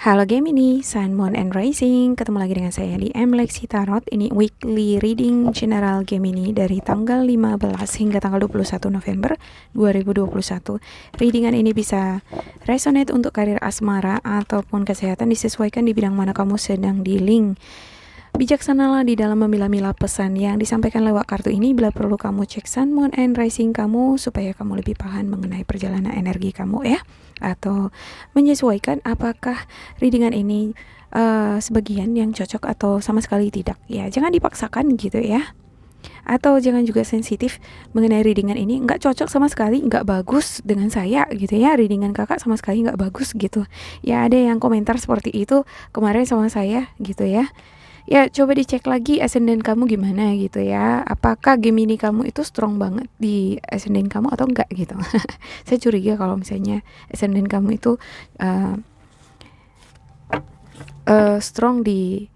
Halo Gemini, Sun, Moon, and Rising. Ketemu lagi dengan saya di Lexi Tarot. Ini weekly reading general Gemini dari tanggal 15 hingga tanggal 21 November 2021. Readingan ini bisa resonate untuk karir asmara ataupun kesehatan, disesuaikan di bidang mana kamu sedang dealing. Bijaksanalah di dalam memilah-milah pesan yang disampaikan lewat kartu ini. Bila perlu kamu cek Sun, Moon, and Rising kamu supaya kamu lebih paham mengenai perjalanan energi kamu ya. Atau menyesuaikan apakah readingan ini sebagian yang cocok atau sama sekali tidak. Ya, jangan dipaksakan gitu ya. Atau jangan juga sensitif mengenai readingan ini, nggak cocok sama sekali, nggak bagus dengan saya gitu ya, readingan kakak sama sekali nggak bagus gitu. Ya ada yang komentar seperti itu kemarin sama saya gitu ya. Ya coba dicek lagi ascendant kamu gimana gitu ya. Apakah Gemini kamu itu strong banget di ascendant kamu atau enggak gitu. Saya curiga kalau misalnya ascendant kamu itu strong di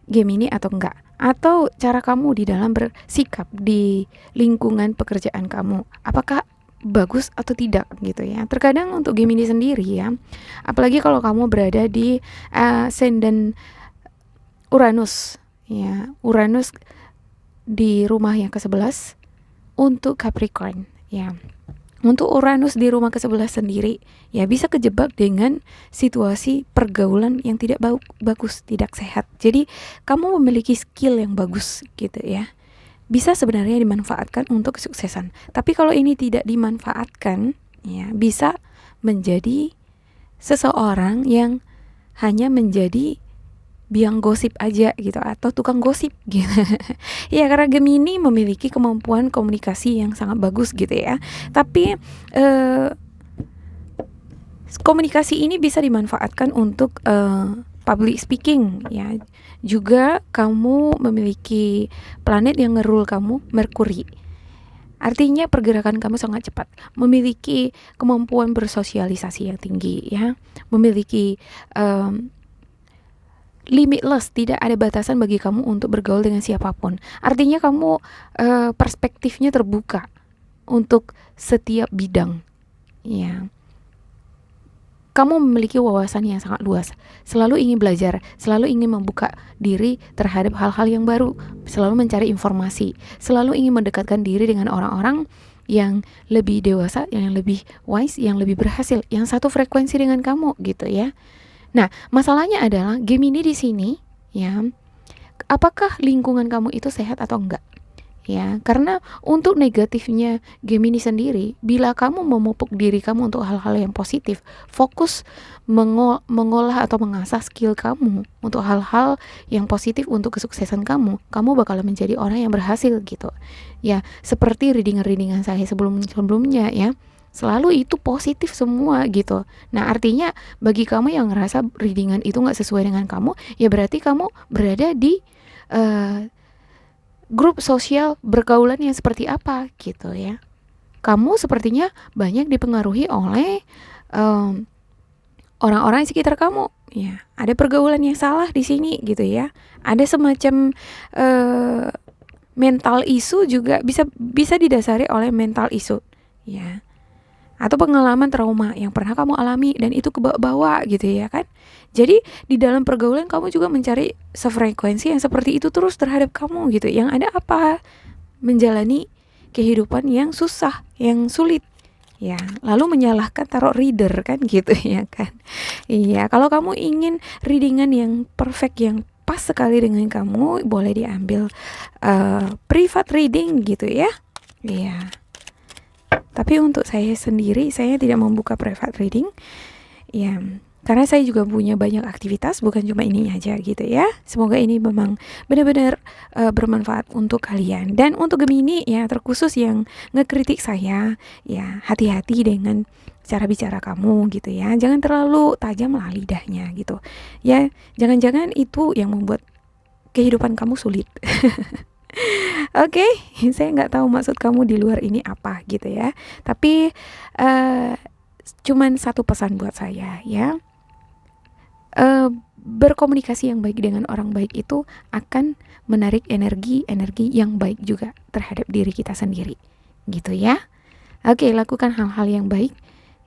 Gemini atau enggak. Atau cara kamu di dalam bersikap di lingkungan pekerjaan kamu, apakah bagus atau tidak gitu ya. Terkadang untuk Gemini sendiri ya, apalagi kalau kamu berada di ascendant Uranus ya, Uranus di rumah yang ke-11 untuk Capricorn ya. Untuk Uranus di rumah ke-11 sendiri ya bisa kejebak dengan situasi pergaulan yang tidak bagus, tidak sehat. Jadi kamu memiliki skill yang bagus gitu ya, bisa sebenarnya dimanfaatkan untuk kesuksesan. Tapi kalau ini tidak dimanfaatkan ya, bisa menjadi seseorang yang hanya menjadi biang gosip aja gitu, atau tukang gosip gitu. Ya karena Gemini memiliki kemampuan komunikasi yang sangat bagus gitu ya. Tapi komunikasi ini bisa dimanfaatkan untuk public speaking ya. Juga kamu memiliki planet yang ngerul kamu, Merkuri. Artinya pergerakan kamu sangat cepat, memiliki kemampuan bersosialisasi yang tinggi ya, memiliki limitless, tidak ada batasan bagi kamu untuk bergaul dengan siapapun. Artinya kamu perspektifnya terbuka untuk setiap bidang ya. Kamu memiliki wawasan yang sangat luas, selalu ingin belajar, selalu ingin membuka diri terhadap hal-hal yang baru, selalu mencari informasi, selalu ingin mendekatkan diri dengan orang-orang yang lebih dewasa, yang lebih wise, yang lebih berhasil, yang satu frekuensi dengan kamu gitu ya. Nah, masalahnya adalah Gemini di sini ya, apakah lingkungan kamu itu sehat atau enggak? Ya, karena untuk negatifnya Gemini sendiri, bila kamu memupuk diri kamu untuk hal-hal yang positif, fokus mengolah atau mengasah skill kamu untuk hal-hal yang positif untuk kesuksesan kamu bakalan menjadi orang yang berhasil gitu. Ya, seperti readingan saya sebelumnya ya. Selalu itu positif semua gitu. Nah artinya bagi kamu yang ngerasa readingan itu gak sesuai dengan kamu, ya berarti kamu berada di grup sosial bergaulan yang seperti apa gitu ya. Kamu sepertinya banyak dipengaruhi oleh orang-orang di sekitar kamu ya. Ada pergaulan yang salah di sini gitu ya. Ada semacam mental issue juga, bisa didasari oleh mental issue ya, atau pengalaman trauma yang pernah kamu alami dan itu kebawa gitu ya kan. Jadi di dalam pergaulan kamu juga mencari sefrekuensi yang seperti itu terus terhadap kamu gitu. Yang ada apa? Menjalani kehidupan yang susah, yang sulit ya, lalu menyalahkan tarot reader kan gitu ya kan. Iya, kalau kamu ingin readingan yang perfect, yang pas sekali dengan kamu, boleh diambil private reading gitu ya. Iya. Tapi untuk saya sendiri, saya tidak membuka private reading ya, karena saya juga punya banyak aktivitas, bukan cuma ini aja gitu ya. Semoga ini memang benar-benar bermanfaat untuk kalian. Dan untuk Gemini ya, terkhusus yang ngekritik saya ya, hati-hati dengan cara bicara kamu gitu ya. Jangan terlalu tajam lah lidahnya gitu ya. Jangan-jangan itu yang membuat kehidupan kamu sulit. Oke, saya nggak tahu maksud kamu di luar ini apa gitu ya. Tapi cuman satu pesan buat saya ya. Berkomunikasi yang baik dengan orang baik itu akan menarik energi yang baik juga terhadap diri kita sendiri gitu ya. Oke, lakukan hal-hal yang baik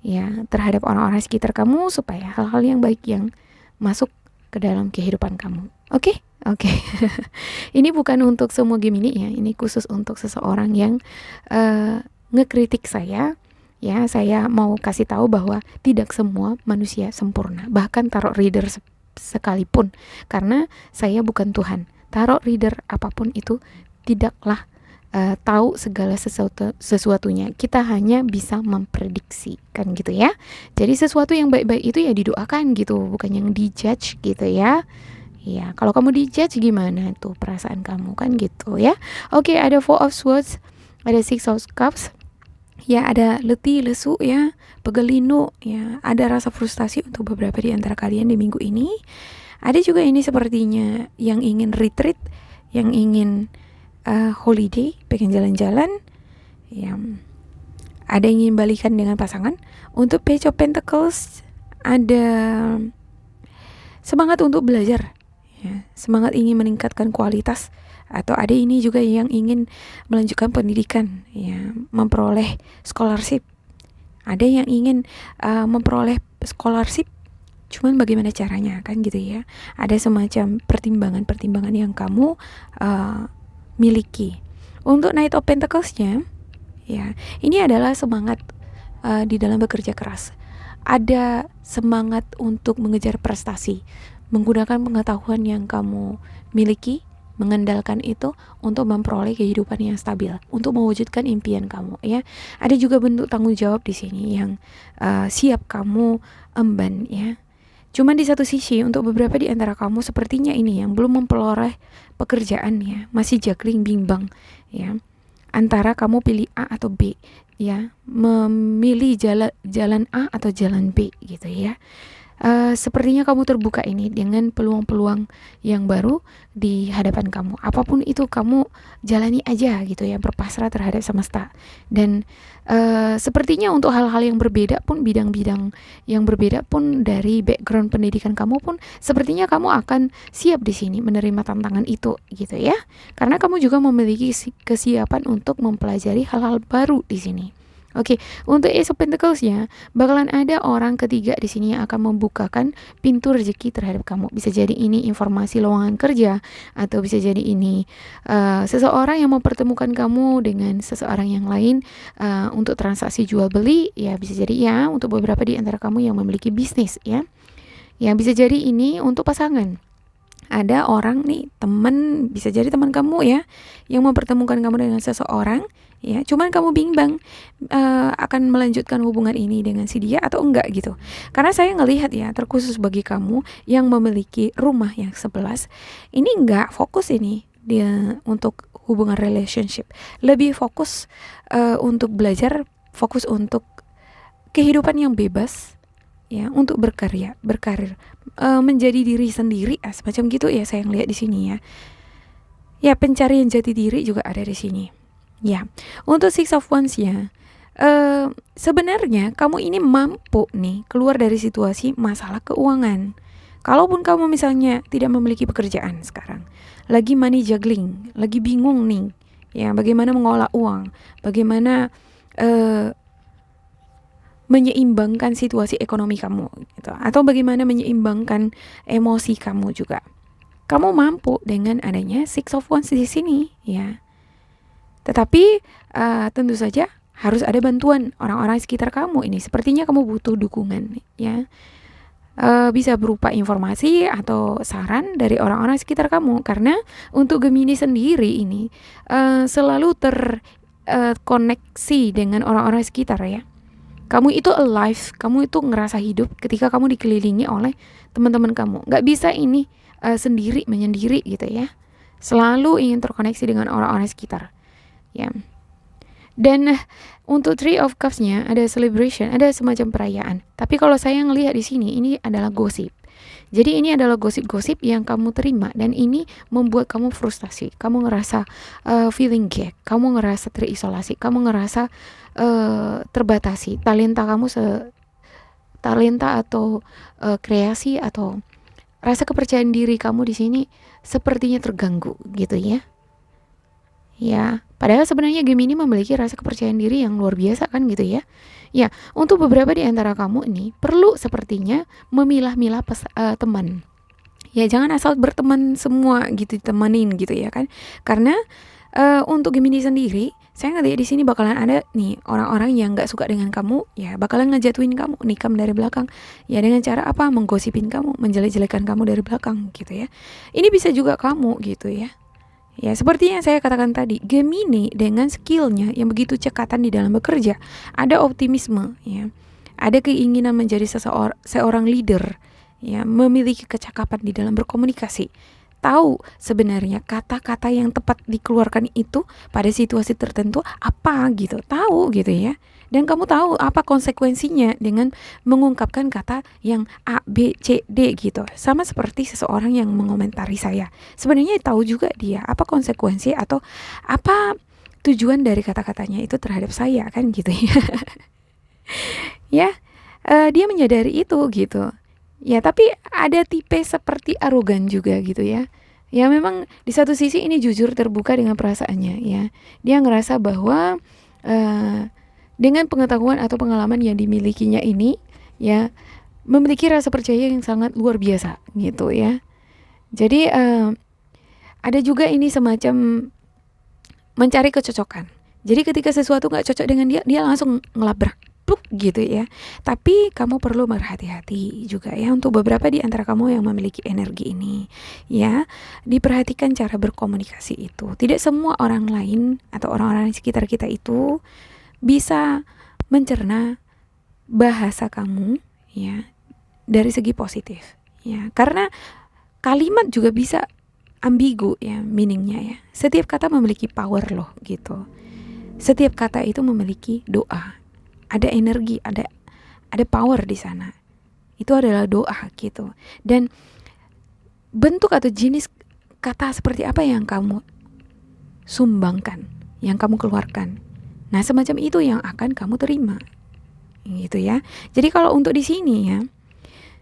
ya terhadap orang-orang sekitar kamu supaya hal-hal yang baik yang masuk ke dalam kehidupan kamu. Oke? Oke. Ini bukan untuk semua Gemini ya, ini khusus untuk seseorang yang ngekritik saya. Ya, saya mau kasih tahu bahwa tidak semua manusia sempurna, bahkan tarot reader sekalipun, karena saya bukan Tuhan. Tarot reader apapun itu tidaklah tahu segala sesuatunya. Kita hanya bisa memprediksi, kan gitu ya. Jadi sesuatu yang baik-baik itu ya didoakan gitu, bukan yang dijudge gitu ya. Ya, kalau kamu dijudge gimana tuh perasaan kamu, kan gitu ya. Oke, ada Four of Swords, ada Six of Cups. Ya, ada letih, lesu ya, pegelinu ya, ada rasa frustasi untuk beberapa di antara kalian di minggu ini. Ada juga ini sepertinya yang ingin retreat, yang ingin holiday, pengen jalan-jalan. Ya, ada yang ingin balikan dengan pasangan. Untuk Page of Pentacles ada semangat untuk belajar. Ya, semangat ingin meningkatkan kualitas, atau ada ini juga yang ingin melanjutkan pendidikan, ya, memperoleh scholarship. Ada yang ingin memperoleh scholarship, cuman bagaimana caranya, kan gitu ya. Ada semacam pertimbangan-pertimbangan yang kamu miliki. Untuk Knight of Pentacles-nya, ya, ini adalah semangat di dalam bekerja keras. Ada semangat untuk mengejar prestasi, menggunakan pengetahuan yang kamu miliki, mengandalkan itu untuk memperoleh kehidupan yang stabil, untuk mewujudkan impian kamu, ya. Ada juga bentuk tanggung jawab di sini yang siap kamu emban, ya. Cuman di satu sisi untuk beberapa di antara kamu sepertinya ini yang belum memperoleh pekerjaan, ya, masih juggling, bimbang, ya, antara kamu pilih A atau B, ya, memilih jalan A atau jalan B gitu ya. Sepertinya kamu terbuka ini dengan peluang-peluang yang baru di hadapan kamu. Apapun itu kamu jalani aja gitu ya, berpasrah terhadap semesta. Dan sepertinya untuk hal-hal yang berbeda pun, bidang-bidang yang berbeda pun dari background pendidikan kamu pun, sepertinya kamu akan siap di sini menerima tantangan itu gitu ya. Karena kamu juga memiliki kesiapan untuk mempelajari hal-hal baru di sini. Oke, untuk Ace of Pentacles-nya bakalan ada orang ketiga di sini yang akan membukakan pintu rezeki terhadap kamu. Bisa jadi ini informasi lowongan kerja, atau bisa jadi ini seseorang yang mempertemukan kamu dengan seseorang yang lain untuk transaksi jual beli. Ya, bisa jadi ya untuk beberapa di antara kamu yang memiliki bisnis, ya. Ya, bisa jadi ini untuk pasangan. Ada orang nih, teman, bisa jadi teman kamu ya, yang mempertemukan kamu dengan seseorang, ya, cuman kamu bimbang akan melanjutkan hubungan ini dengan si dia atau enggak gitu. Karena saya ngelihat ya, terkhusus bagi kamu yang memiliki rumah yang 11, ini enggak fokus ini dia untuk hubungan relationship, lebih fokus untuk belajar, fokus untuk kehidupan yang bebas, ya, untuk berkarir, menjadi diri sendiri, semacam gitu ya, saya ngelihat di sini ya. Ya, pencarian jati diri juga ada di sini. Ya, untuk Six of Wands ya, sebenarnya kamu ini mampu nih keluar dari situasi masalah keuangan. Kalaupun kamu misalnya tidak memiliki pekerjaan sekarang, lagi money juggling, lagi bingung nih, ya, bagaimana mengolah uang, bagaimana menyeimbangkan situasi ekonomi kamu gitu, atau bagaimana menyeimbangkan emosi kamu juga. Kamu mampu dengan adanya Six of Wands di sini, ya. Tetapi tentu saja harus ada bantuan orang-orang sekitar kamu ini. Sepertinya kamu butuh dukungan, ya. Bisa berupa informasi atau saran dari orang-orang sekitar kamu, karena untuk Gemini sendiri ini selalu terkoneksi dengan orang-orang sekitar, ya. Kamu itu alive, kamu itu ngerasa hidup ketika kamu dikelilingi oleh teman-teman kamu. Gak bisa ini sendiri menyendiri gitu ya. Selalu ingin terkoneksi dengan orang-orang sekitar, ya. Dan untuk Three of Cups-nya ada celebration, ada semacam perayaan. Tapi kalau saya ngelihat di sini, ini adalah gosip. Jadi ini adalah gosip-gosip yang kamu terima, dan ini membuat kamu frustasi. Kamu ngerasa feeling gap, kamu ngerasa terisolasi, kamu ngerasa terbatasi. Talenta kamu talenta atau kreasi atau rasa kepercayaan diri kamu di sini sepertinya terganggu gitu ya. Ya, padahal sebenarnya Gemini memiliki rasa kepercayaan diri yang luar biasa kan gitu ya. Ya, untuk beberapa di antara kamu ini perlu sepertinya memilah-milah teman. Ya, jangan asal berteman semua gitu, temenin gitu ya kan. Karena untuk Gemini sendiri, saya ngeliat di sini bakalan ada nih orang-orang yang nggak suka dengan kamu, ya bakalan ngejatuhin kamu, nikam dari belakang, ya dengan cara apa? Menggosipin kamu, menjelek-jelekan kamu dari belakang gitu ya. Ini bisa juga kamu gitu ya. Ya, seperti yang saya katakan tadi, Gemini dengan skillnya yang begitu cekatan di dalam bekerja, ada optimisme, ya, ada keinginan menjadi seorang leader, ya, memiliki kecakapan di dalam berkomunikasi, tahu sebenarnya kata-kata yang tepat dikeluarkan itu pada situasi tertentu apa gitu, tahu gitu ya. Dan kamu tahu apa konsekuensinya dengan mengungkapkan kata yang A, B, C, D gitu. Sama seperti seseorang yang mengomentari saya. Sebenarnya tahu juga dia apa konsekuensi atau apa tujuan dari kata-katanya itu terhadap saya kan gitu ya. Ya, dia menyadari itu gitu. Ya, tapi ada tipe seperti arogan juga gitu ya. Ya memang di satu sisi ini jujur terbuka dengan perasaannya ya. Dia ngerasa bahwa dengan pengetahuan atau pengalaman yang dimilikinya ini ya memiliki rasa percaya yang sangat luar biasa gitu ya. Jadi ada juga ini semacam mencari kecocokan. Jadi ketika sesuatu gak cocok dengan dia langsung ngelabrak gitu ya. Tapi kamu perlu berhati-hati juga ya untuk beberapa di antara kamu yang memiliki energi ini ya. Diperhatikan cara berkomunikasi itu. Tidak semua orang lain atau orang-orang di sekitar kita itu bisa mencerna bahasa kamu ya dari segi positif ya. Karena kalimat juga bisa ambigu ya meaningnya ya. Setiap kata memiliki power loh gitu. Setiap kata itu memiliki doa. Ada energi, ada power di sana. Itu adalah doa gitu. Dan bentuk atau jenis kata seperti apa yang kamu sumbangkan, yang kamu keluarkan. Nah, semacam itu yang akan kamu terima. Gitu ya. Jadi kalau untuk di sini ya,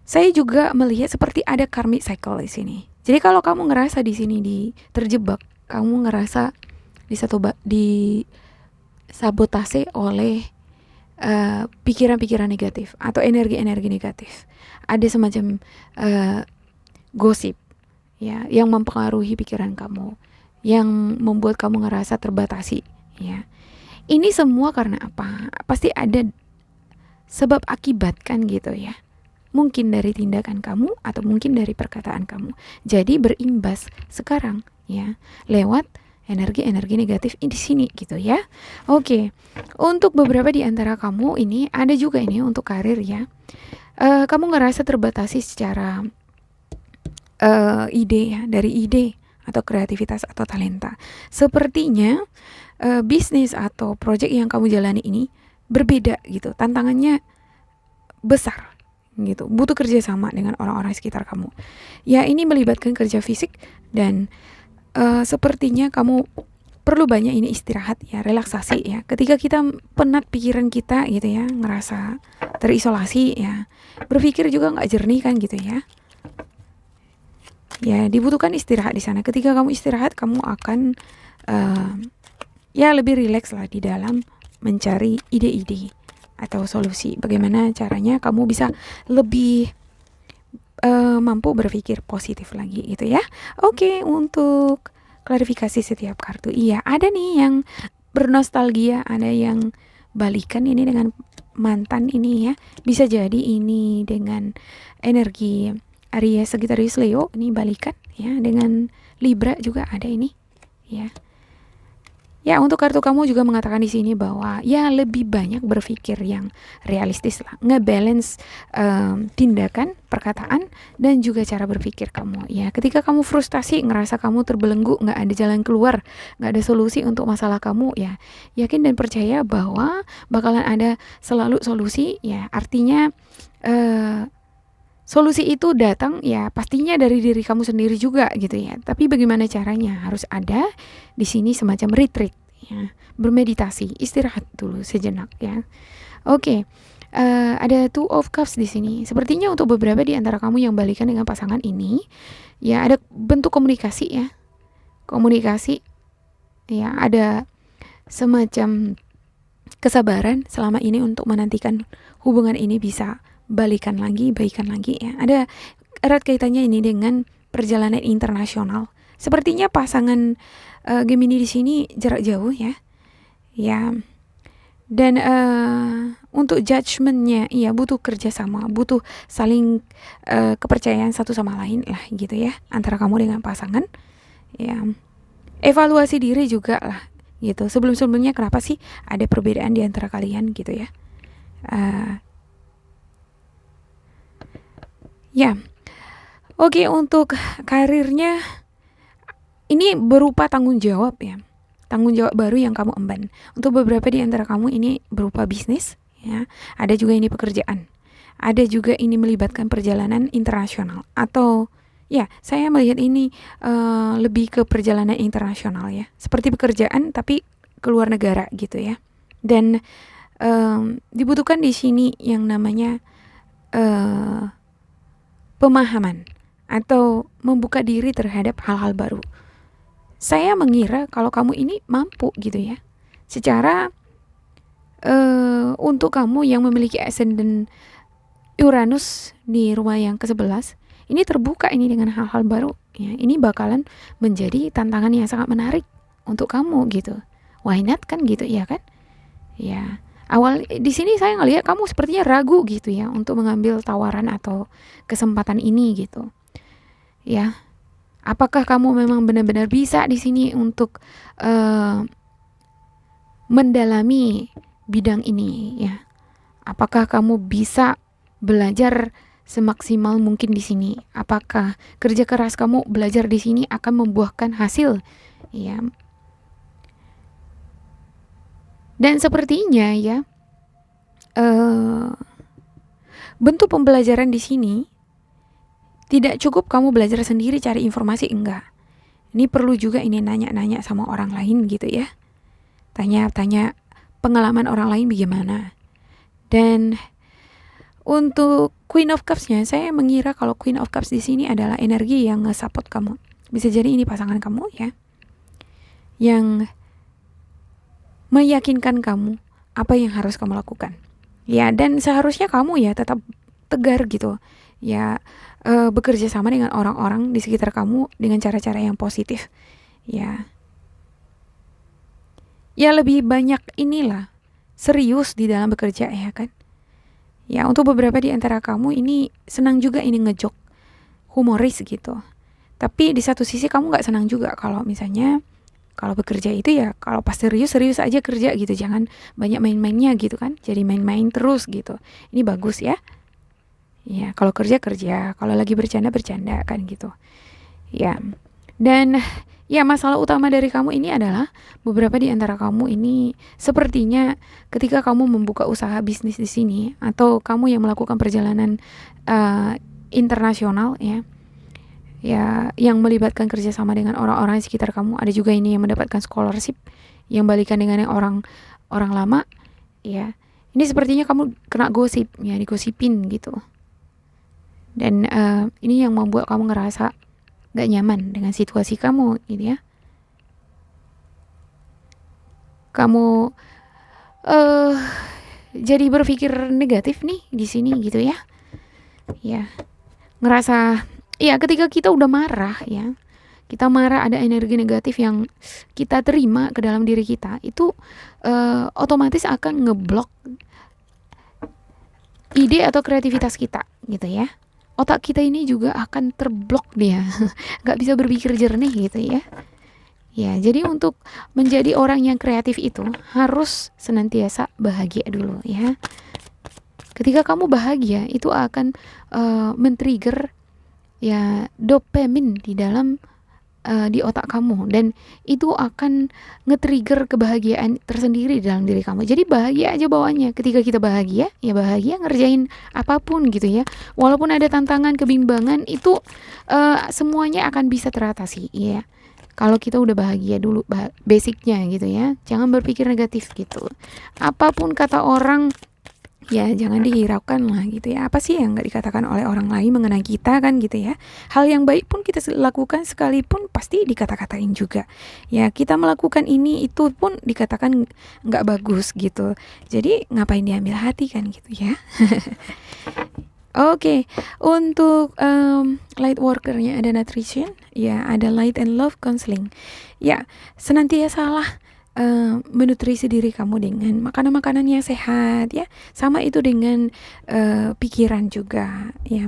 saya juga melihat seperti ada karmic cycle di sini. Jadi kalau kamu ngerasa di sini terjebak, kamu ngerasa di sabotase oleh pikiran-pikiran negatif atau energi-energi negatif. Ada semacam gosip ya yang mempengaruhi pikiran kamu, yang membuat kamu ngerasa terbatasi ya. Ini semua karena apa? Pasti ada sebab akibat kan gitu ya. Mungkin dari tindakan kamu atau mungkin dari perkataan kamu. Jadi berimbas sekarang ya lewat energi-energi negatif di sini gitu ya. Oke. Untuk beberapa di antara kamu ini ada juga ini untuk karir ya. Kamu ngerasa terbatasi secara ide ya, dari ide atau kreativitas atau talenta. Sepertinya bisnis atau project yang kamu jalani ini berbeda gitu, tantangannya besar gitu, butuh kerjasama dengan orang-orang sekitar kamu. Ya ini melibatkan kerja fisik dan sepertinya kamu perlu banyak ini istirahat ya, relaksasi ya. Ketika kita penat pikiran kita gitu ya, ngerasa terisolasi ya, berpikir juga nggak jernih kan gitu ya. Ya dibutuhkan istirahat di sana. Ketika kamu istirahat, kamu akan ya lebih rileks lah di dalam mencari ide-ide atau solusi. Bagaimana caranya kamu bisa lebih mampu berpikir positif lagi gitu ya. Oke, untuk klarifikasi setiap kartu. Iya, ada nih yang bernostalgia, ada yang balikan ini dengan mantan ini ya. Bisa jadi ini dengan energi Aries, Sagittarius, Leo, ini balikan ya, dengan Libra juga ada ini ya. Ya, untuk kartu kamu juga mengatakan di sini bahwa ya lebih banyak berpikir yang realistis lah, ngebalance tindakan, perkataan, dan juga cara berpikir kamu. Ya, ketika kamu frustasi, ngerasa kamu terbelenggu, nggak ada jalan keluar, nggak ada solusi untuk masalah kamu, ya yakin dan percaya bahwa bakalan ada selalu solusi. Ya, artinya solusi itu datang ya pastinya dari diri kamu sendiri juga gitu ya. Tapi bagaimana caranya? Harus ada di sini semacam retreat ya, bermeditasi, istirahat dulu sejenak ya. Oke. Ada Two of Cups di sini. Sepertinya untuk beberapa di antara kamu yang balikan dengan pasangan ini, ya ada bentuk komunikasi ya. Komunikasi ya ada semacam kesabaran selama ini untuk menantikan hubungan ini bisa baikan lagi ya. Ada erat kaitannya ini dengan perjalanan internasional. Sepertinya pasangan Gemini di sini jarak jauh ya. Ya. Dan untuk judgementnya, ya butuh kerjasama, butuh saling kepercayaan satu sama lain lah gitu ya, antara kamu dengan pasangan. Ya, evaluasi diri juga lah gitu. Sebelum-sebelumnya kenapa sih ada perbedaan di antara kalian gitu ya. Ya, oke, untuk karirnya ini berupa tanggung jawab ya. Tanggung jawab baru yang kamu emban. Untuk beberapa di antara kamu ini berupa bisnis, ya. Ada juga ini pekerjaan. Ada juga ini melibatkan perjalanan internasional. Atau ya, saya melihat ini lebih ke perjalanan internasional ya. Seperti pekerjaan tapi ke luar negara gitu ya. Dan dibutuhkan di sini yang namanya pemahaman atau membuka diri terhadap hal-hal baru. Saya mengira kalau kamu ini mampu gitu ya. Secara untuk kamu yang memiliki ascendant Uranus di rumah yang ke-11, ini terbuka ini dengan hal-hal baru ya. Ini bakalan menjadi tantangan yang sangat menarik untuk kamu gitu. Why not kan gitu ya kan? Ya. Awal di sini saya ngelihat kamu sepertinya ragu gitu ya untuk mengambil tawaran atau kesempatan ini gitu. Ya. Apakah kamu memang benar-benar bisa di sini untuk mendalami bidang ini ya? Apakah kamu bisa belajar semaksimal mungkin di sini? Apakah kerja keras kamu belajar di sini akan membuahkan hasil? Ya. Dan sepertinya ya bentuk pembelajaran di sini tidak cukup kamu belajar sendiri cari informasi, enggak. Ini perlu juga ini nanya-nanya sama orang lain gitu ya. Tanya-tanya pengalaman orang lain bagaimana. Dan untuk Queen of Cups-nya, saya mengira kalau Queen of Cups di sini adalah energi yang nge-support kamu. Bisa jadi ini pasangan kamu ya. Yang meyakinkan kamu apa yang harus kamu lakukan. Ya, dan seharusnya kamu ya tetap tegar gitu. Ya, bekerja sama dengan orang-orang di sekitar kamu dengan cara-cara yang positif. Ya. Ya lebih banyak inilah serius di dalam bekerja ya kan. Ya, untuk beberapa di antara kamu ini senang juga ini ngejok, humoris gitu. Tapi di satu sisi kamu gak senang juga kalau misalnya kalau bekerja itu ya kalau pas serius aja kerja gitu. Jangan banyak main-mainnya gitu kan. Jadi main-main terus gitu. Ini bagus ya. Ya, kalau kerja, kalau lagi bercanda kan gitu. Ya. Dan ya masalah utama dari kamu ini adalah beberapa di antara kamu ini sepertinya ketika kamu membuka usaha bisnis di sini atau kamu yang melakukan perjalanan internasional ya. Ya, yang melibatkan kerjasama dengan orang-orang di sekitar kamu. Ada juga ini yang mendapatkan scholarship yang balikan dengan yang orang lama ya. Ini sepertinya kamu kena gosip ya, digosipin gitu. Dan ini yang membuat kamu ngerasa gak nyaman dengan situasi kamu gitu ya. Kamu jadi berpikir negatif nih di sini gitu ya. Ya. Ngerasa ya ketika kita udah marah ya. Kita marah, ada energi negatif yang kita terima ke dalam diri kita, itu otomatis akan ngeblok ide atau kreativitas kita gitu ya. Otak kita ini juga akan terblok dia, gak bisa berpikir jernih gitu ya. Ya, jadi untuk menjadi orang yang kreatif itu harus senantiasa bahagia dulu ya. Ketika kamu bahagia, itu akan men-trigger ya dopamin di dalam di otak kamu, dan itu akan nge-trigger kebahagiaan tersendiri dalam diri kamu. Jadi bahagia aja bawaannya. Ketika kita bahagia, ya bahagia ngerjain apapun gitu ya. Walaupun ada tantangan, kebimbangan, itu semuanya akan bisa teratasi ya. Kalau kita udah bahagia dulu, basicnya gitu ya. Jangan berpikir negatif gitu. Apapun kata orang Ya jangan dihiraukan lah gitu ya. Apa sih yang nggak dikatakan oleh orang lain mengenai kita kan gitu ya. Hal yang baik pun kita lakukan sekalipun pasti dikata-katain juga. Ya kita melakukan ini itu pun dikatakan nggak bagus gitu. Jadi ngapain diambil hati kan gitu ya. Oke, untuk light workernya ada nutrition, ya ada light and love counseling. Ya, senantiasalah menutrisi diri kamu dengan makanan-makanan yang sehat ya. Sama itu dengan pikiran juga ya.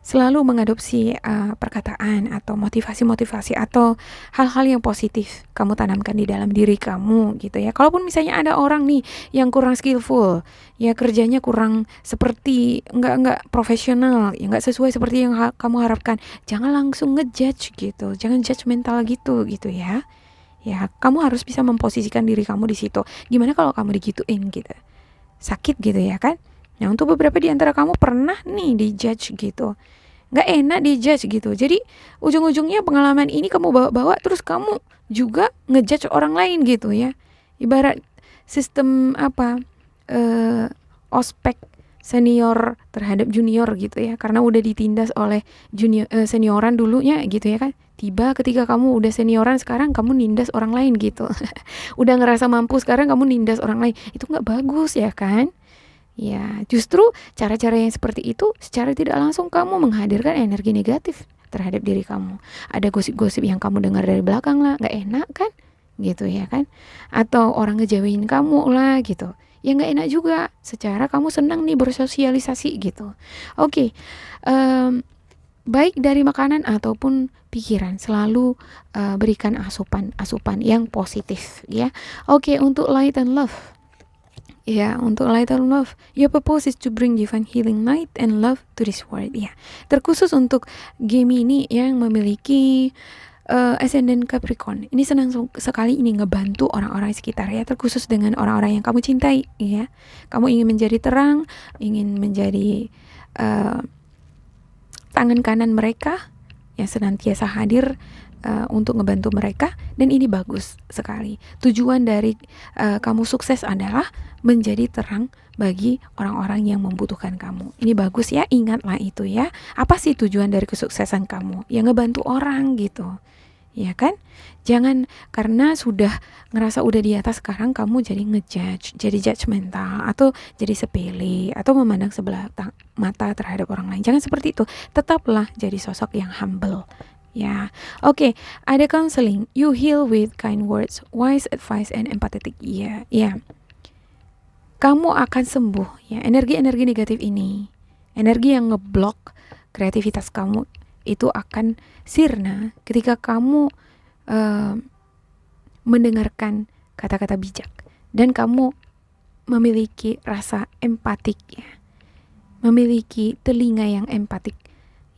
Selalu mengadopsi perkataan atau motivasi-motivasi atau hal-hal yang positif kamu tanamkan di dalam diri kamu gitu ya. Kalaupun misalnya ada orang nih yang kurang skillful, ya kerjanya kurang seperti nggak profesional, ya nggak sesuai seperti yang kamu harapkan, jangan langsung ngejudge gitu, jangan judgmental gitu ya. Ya, kamu harus bisa memposisikan diri kamu di situ. Gimana kalau kamu digituin gitu? Sakit gitu ya kan? Nah, untuk beberapa di antara kamu pernah nih dijudge gitu. Nggak enak dijudge gitu. Jadi, ujung-ujungnya pengalaman ini kamu bawa-bawa terus kamu juga ngejudge orang lain gitu ya. Ibarat sistem ospek senior terhadap junior gitu ya. Karena udah ditindas oleh senioran dulunya gitu ya kan. Tiba ketika kamu udah senioran sekarang kamu nindas orang lain gitu. Udah ngerasa mampu sekarang kamu nindas orang lain. Itu nggak bagus ya kan? Ya, justru cara-cara yang seperti itu secara tidak langsung kamu menghadirkan energi negatif terhadap diri kamu. Ada gosip-gosip yang kamu dengar dari belakang lah, nggak enak kan? Gitu ya kan? Atau orang ngejauhin kamu lah gitu. Ya nggak enak juga. Secara kamu senang nih bersosialisasi gitu. Oke, baik dari makanan ataupun pikiran selalu berikan asupan yang positif ya. Oke, untuk light and love. Ya, untuk light and love, your purpose is to bring divine healing light and love to this world. Ya, terkhusus untuk Gemini yang memiliki ascendant Capricorn. Ini senang sekali ini ngebantu orang-orang sekitar ya, terkhusus dengan orang-orang yang kamu cintai ya. Kamu ingin menjadi terang, ingin menjadi tangan kanan mereka yang senantiasa hadir untuk ngebantu mereka, dan ini bagus sekali. Tujuan dari kamu sukses adalah menjadi terang bagi orang-orang yang membutuhkan kamu. Ini bagus ya, ingatlah itu ya. Apa sih tujuan dari kesuksesan kamu? Ya ngebantu orang gitu. Ya kan? Jangan karena sudah ngerasa udah di atas sekarang kamu jadi ngejudge, jadi judgmental atau jadi sepele atau memandang sebelah mata terhadap orang lain. Jangan seperti itu. Tetaplah jadi sosok yang humble. Ya, oke. Ada counseling. You heal with kind words, wise advice, and empathetic. Ya, ya. Kamu akan sembuh. Ya, energi-energi negatif ini, energi yang ngeblok kreativitas kamu itu akan sirna ketika kamu mendengarkan kata-kata bijak dan kamu memiliki rasa empatik ya, memiliki telinga yang empatik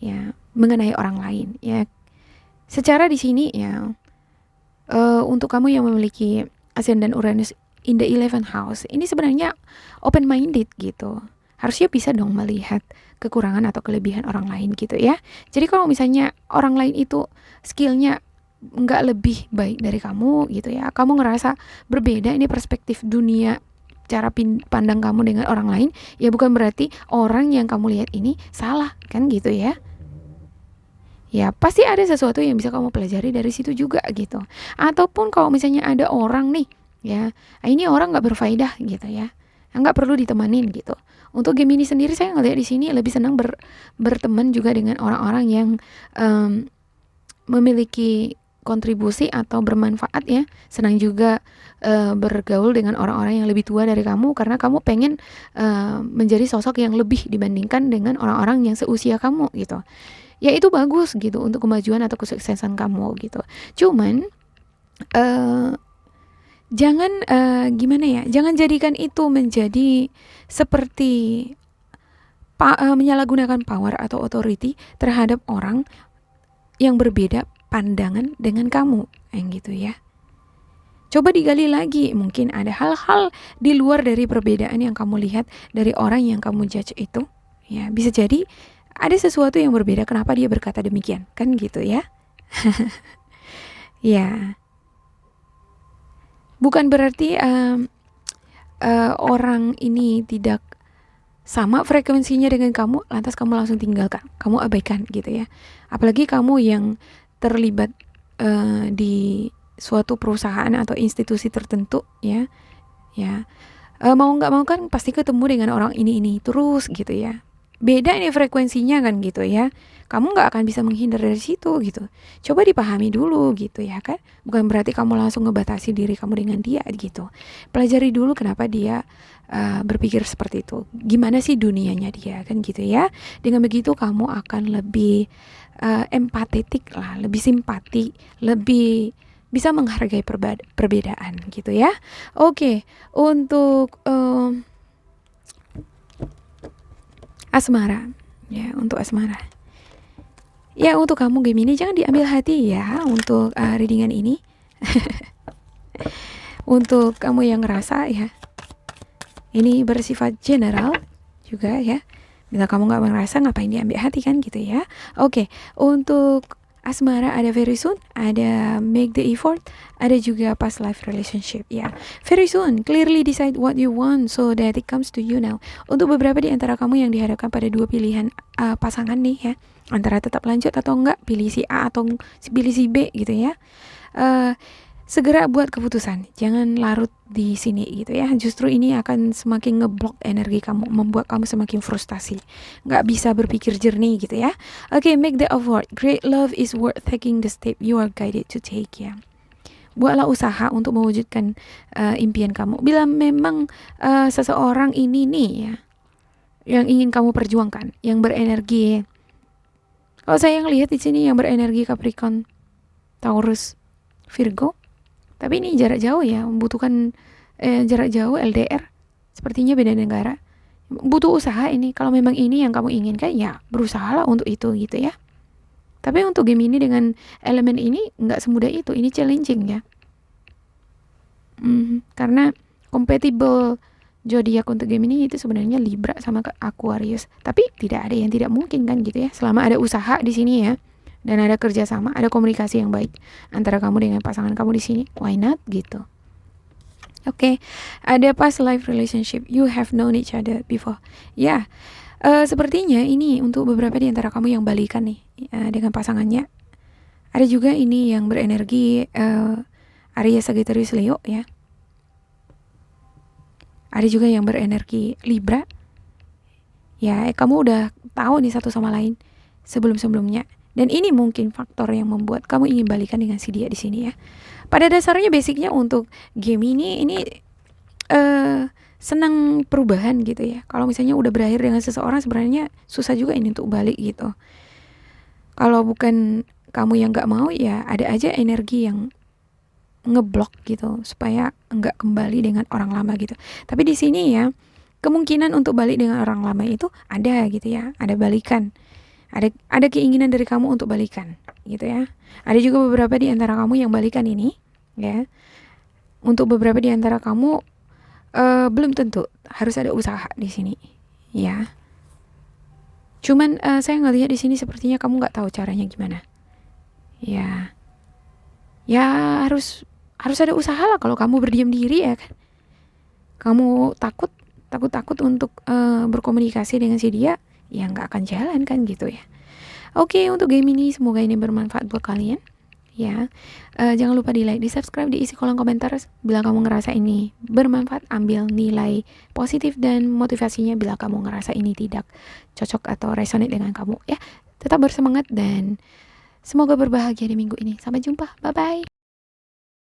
ya mengenai orang lain ya. Secara di sini ya, untuk kamu yang memiliki ascendant Uranus in the 11th house, ini sebenarnya open minded gitu. Harusnya bisa dong melihat kekurangan atau kelebihan orang lain gitu ya. Jadi kalau misalnya orang lain itu skillnya nggak lebih baik dari kamu gitu ya, kamu ngerasa berbeda ini perspektif dunia, cara pandang kamu dengan orang lain, ya bukan berarti orang yang kamu lihat ini salah kan gitu ya. Ya pasti ada sesuatu yang bisa kamu pelajari dari situ juga gitu. Ataupun kalau misalnya ada orang nih ya, ini orang nggak berfaedah gitu ya, nggak perlu ditemanin gitu. Untuk Gemini sendiri saya ngelihat di sini lebih senang berteman juga dengan orang-orang yang memiliki kontribusi atau bermanfaat ya. Senang juga bergaul dengan orang-orang yang lebih tua dari kamu karena kamu pengen menjadi sosok yang lebih dibandingkan dengan orang-orang yang seusia kamu gitu. Ya itu bagus gitu untuk kemajuan atau kesuksesan kamu gitu. Cuman jangan gimana ya? Jangan jadikan itu menjadi seperti menyalahgunakan power atau authority terhadap orang yang berbeda pandangan dengan kamu, gitu ya. Coba digali lagi, mungkin ada hal-hal di luar dari perbedaan yang kamu lihat dari orang yang kamu judge itu. Ya, bisa jadi ada sesuatu yang berbeda kenapa dia berkata demikian, kan gitu ya. Ya, bukan berarti orang ini tidak sama frekuensinya dengan kamu, lantas kamu langsung tinggalkan, kamu abaikan gitu ya. Apalagi kamu yang terlibat di suatu perusahaan atau institusi tertentu ya, mau nggak mau kan pasti ketemu dengan orang ini terus gitu ya. Beda nih frekuensinya kan gitu ya. Kamu nggak akan bisa menghindar dari situ gitu. Coba dipahami dulu gitu ya kan. Bukan berarti kamu langsung ngebatasi diri kamu dengan dia gitu. Pelajari dulu kenapa dia berpikir seperti itu. Gimana sih dunianya dia kan gitu ya. Dengan begitu kamu akan lebih empatetik lah, lebih simpati, lebih bisa menghargai perbedaan gitu ya. Oke, untuk asmara ya, untuk asmara ya, untuk kamu Gemini jangan diambil hati ya untuk readingan ini. Untuk kamu yang ngerasa ya, ini bersifat general juga ya, bila kamu nggak merasa ngapain diambil hati kan gitu ya. Oke, untuk asmara ada very soon, ada make the effort, ada juga past life relationship ya. Very soon, clearly decide what you want so that it comes to you now. Untuk beberapa di antara kamu yang dihadapkan pada dua pilihan pasangan nih ya, antara tetap lanjut atau enggak, pilih si A atau pilih si B gitu ya. Segera buat keputusan, jangan larut di sini gitu ya. Justru ini akan semakin ngeblok energi kamu, membuat kamu semakin frustasi, nggak bisa berpikir jernih gitu ya. Oke, make the effort. Great love is worth taking the step you are guided to take ya. Buatlah usaha untuk mewujudkan impian kamu. Bila memang seseorang ini nih ya, yang ingin kamu perjuangkan, yang berenergi. Kalau saya yang lihat di sini yang berenergi Capricorn, Taurus, Virgo. Tapi ini jarak jauh ya, membutuhkan jarak jauh LDR. Sepertinya beda negara. Butuh usaha ini. Kalau memang ini yang kamu inginkan, ya berusahalah untuk itu gitu ya. Tapi untuk Gemini dengan elemen ini nggak semudah itu. Ini challenging ya. Karena compatible zodiak untuk Gemini itu sebenarnya Libra sama Aquarius. Tapi tidak ada yang tidak mungkin kan gitu ya. Selama ada usaha di sini ya. Dan ada kerjasama, ada komunikasi yang baik antara kamu dengan pasangan kamu di sini. Why not gitu? Oke, ada past life relationship. You have known each other before. Ya, sepertinya ini untuk beberapa di antara kamu yang balikan nih dengan pasangannya. Ada juga ini yang berenergi Aries, Sagittarius, Leo ya. Ada juga yang berenergi Libra. Ya, kamu udah tahu nih satu sama lain sebelum-sebelumnya. Dan ini mungkin faktor yang membuat kamu ingin balikan dengan si dia di sini ya. Pada dasarnya basicnya untuk Gemini ini senang perubahan gitu ya. Kalau misalnya udah berakhir dengan seseorang sebenarnya susah juga ini untuk balik gitu. Kalau bukan kamu yang gak mau ya ada aja energi yang ngeblok gitu supaya nggak kembali dengan orang lama gitu. Tapi di sini ya kemungkinan untuk balik dengan orang lama itu ada gitu ya. Ada balikan. Ada keinginan dari kamu untuk balikan gitu ya. Ada juga beberapa di antara kamu yang balikan ini ya. Untuk beberapa di antara kamu belum tentu harus ada usaha di sini ya. Cuman saya ngelihat di sini sepertinya kamu nggak tahu caranya gimana ya. Ya harus ada usaha lah. Kalau kamu berdiam diri ya kan, kamu takut untuk berkomunikasi dengan si dia, ya nggak akan jalan kan gitu ya. Oke, untuk Gemini semoga ini bermanfaat buat kalian ya. Jangan lupa di like, di subscribe, diisi kolom komentar bila kamu ngerasa ini bermanfaat. Ambil nilai positif dan motivasinya bila kamu ngerasa ini tidak cocok atau resonate dengan kamu ya. Tetap bersemangat dan semoga berbahagia di minggu ini. Sampai jumpa, bye bye.